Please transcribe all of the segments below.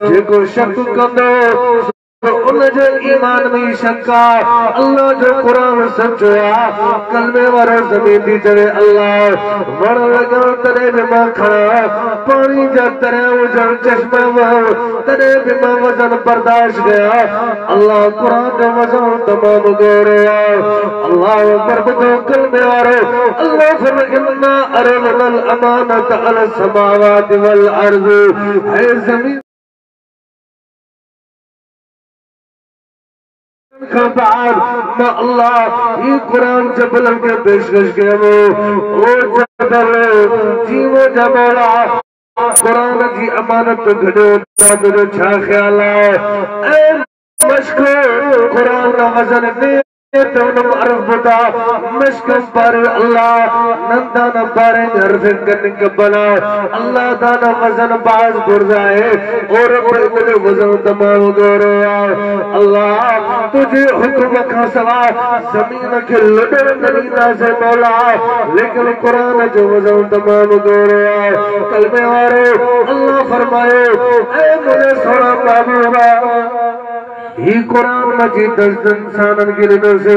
जेको शक कंदो उनजे ईमान में शक आहे। अल्लाह जो कुरान सचो आहे। कलमे वारो ज़मीन थी चवे अल्लाह वण लॻो तॾहिं बि मां खणा, पाणी जा तरह हुजण चश्मा वह तॾहिं बि मां वज़न बर्दाश्त कया। अल्लाह कुरान जो वज़न तमामु गहरो आहे। अल्लाह अकबर ॿुधो कलमे वारो। अल्लाह फरमाए इन्ना अरदनल अमानत अल समावाति वल अर्ज़, ऐ ज़मीन बाद मां अल्लाह ये कुरान जबलन के पेशकश किया वो जबल जीवो जबला कुरान की अमानत घड़ो तो छा ख्याल है ए मशको कुरान का वजन दे तो नम अर्फ बता मशकम पर अल्लाह नंदा न बारे अर्फ करने के बना अल्लाह दाना वजन बाज गुरजाए और अपने वजन तमाम गोरो अल्लाह तुझे हुक्म का सवा जमीन के लड़े नरीना से मौला, लेकिन कुरान जो वजन तमाम गोरो कलमे वारो अल्लाह फरमाए ऐ मुझे सोना महबूबा ये कुरान मजीद 10 इंसानन की नजर से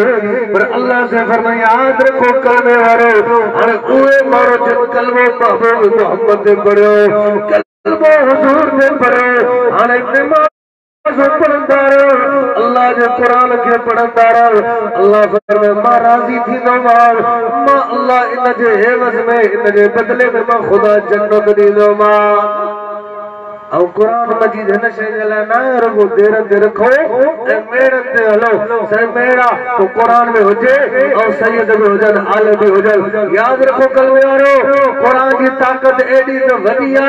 पर अल्लाह से फरमाया याद रखो कलमे वारो अरे ओए मारो जिन कलमो महबूब मोहम्मद ने पढ़ो कलमो हुजूर ने पढ़ो अरे नमाज पढ़ंदार अल्लाह जो कुरान के पढ़ंदार अल्लाह फरमाए मां राजी थी न मां अल्लाह इन जे हेवज में इन जे बदले में मां खुदा जन्नत दी दो मां और कुरान मजीद है ना ना रखो देर रखो मेड़न ते हलो सही मेड़ा तो कुरान में हुजे और सैयद भी हुजन आले भी हुजन याद रखो कलमे वारो कुरान की ताकत एडी तो वडी आ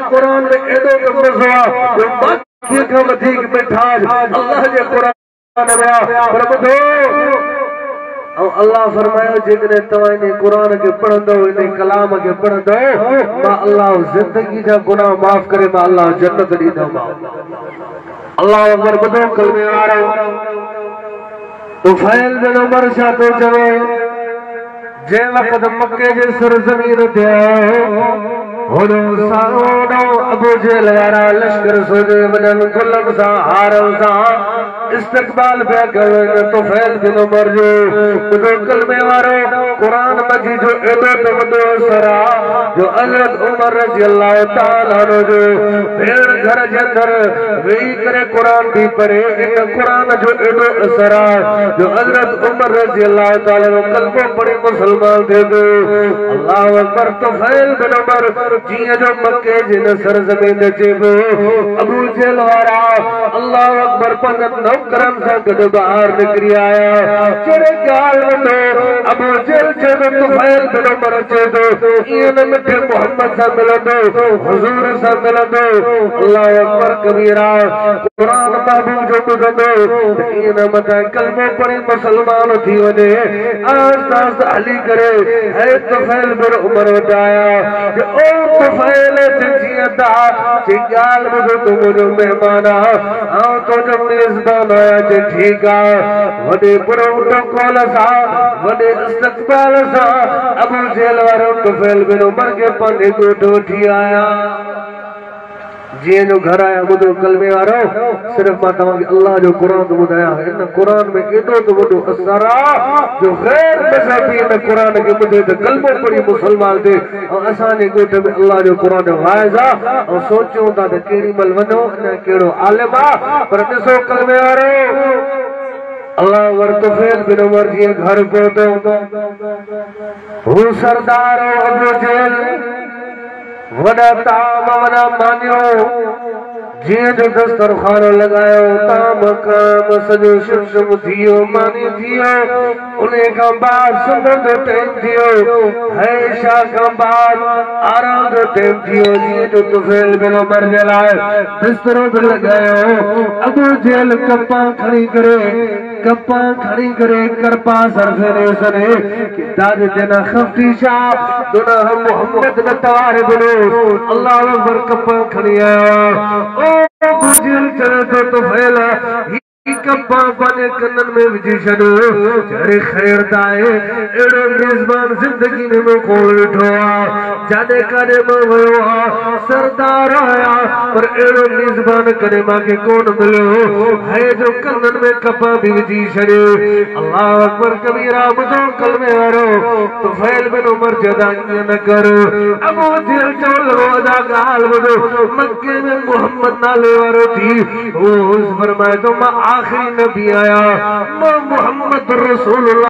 कुरान में एडो तो मज़ो आ जो बाकी का वधीक मिठास अल्लाह जे कुरान में पर ॿुधो अल्लाह फरमायो जेकॾहिं तव्हां इन कुरान के पढ़ंदो इन कलाम के पढ़ंदो मां अल्लाह जिंदगी जा गुनाह माफ करे मां अल्लाह जन्नत ॾींदो अल्लाह अकबर ॿुधो कलमे वारो तुफैल बिन उमर छा थो चवे जे वक़्त मके जे सरज़मीन ते होॾो सारो अबू जहल वारा लश्कर सोजे वॾनि गुलनि सां हारनि सां इस्तक़बाल पिया कनि तुफैल बिन उमर जो ॿुधो कलमे वारो कुरान मजीद जो एॾो त वॾो असर आहे जो हज़रत उमर रज़ी अल्लाह ताला जो भेण घर जे अंदर वेही करे कुरान थी पढ़े इन कुरान जो एॾो असर आहे जो हज़रत उमर रज़ी अल्लाह ताला जो कलमो पढ़ी मुसलमान थिए थो अल्लाह अकबर तुफैल बिन उमर जिया जो मक्के जिन सरज़मीन ते चइबो अबू जहल वारा अल्लाह अकबर पंजनि नौकरनि सां गॾु ॿाहिरि निकिरी आया कहिड़े ॻाल्हि वठो अबू जहल चए थो तुफैल बिन उमर चए थो ईअं न मिठे मोहम्मद सां मिलंदो हुज़ूर सां मिलंदो अल्लाह अकबर कबीरा कुरान महबूब जो ॿुधंदो ईअं न मथां कलमो पढ़ी मुसलमान थी वञे आहिस्ता आहिस्ता हली करे है तुफैल बिन उमर वटि आया ओ तुफैल जिया ता गाल ॿुधो तूं मुंहिंजो महिमान आऊं तुंहिंजो मेज़बान आहियां जे ठीकु आहे वॾे प्रोटोकॉल सां वॾे इस्तक़बाल सां अबू जहल वारो तुफैल बिन उमर खे पंहिंजे ॻोठ वठी आया जीअं जो घर आया ॿुधो कलमे वारो सिर्फ़ मां तव्हांखे अल्लाह जो कुरान थो ॿुधायां इन कुरान में एॾो त वॾो असर आहे जो ग़ैर मज़हबी इन कुरान खे ॿुधे त कलमो पढ़ी मुसलमान थिए ऐं असांजे ॻोठ में अल्लाह जो कुरान जो वाइज़ आहे ऐं सोचियूं था त केॾी महिल वञो अञा कहिड़ो आलिम आहे पर ॾिसो कलमे वारो अल्लाह वर तुफैल बिन उमर जीअं घर पहुतो हू सरदार अबू जहल वॾा ताम वॾा मानियो जिया जो दस्तरखानो लगायो ताम काम सजो शुम थियो मानी थियो उन्हें का बाद सुबह जो टाइम थियो है शाह का बाद आराम जो टाइम थियो जिया जो तुफैल बिन उमर जलाए बिस्तरो भी लगायो अबू जहल कप्पा खड़ी करे करपा सरसे ने सने कि दाद जना खफ्ती शाह दुना हम मोहम्मद न तवार बनो अल्लाह अकबर कप्पा खड़ी आया बुझल चले तो तुफैल कपा पाने कन्नन में विझी छॾो अरे ख़ैर ताए एड़ो मेज़बान ज़िंदगी में मैं कोन ॾिठो आ जाने काने मां वयो आ सरदार आया पर एड़ो मेज़बान कने मांखे कोन मिलियो है जो कन्नन में कपा भी विझी छॾियो अल्लाह अकबर कबीरा ॿुधो कलमे वारो तुफैल बिन उमर जदा ईअं न कर अबू जहल चवण लॻो अदा ॻाल्हि ॿुधो मक्के में मोहम्मद नाले वारो थी वो फरमाए तो मां आखिरी नबी आया मां मोहम्मद रसूलुल्लाह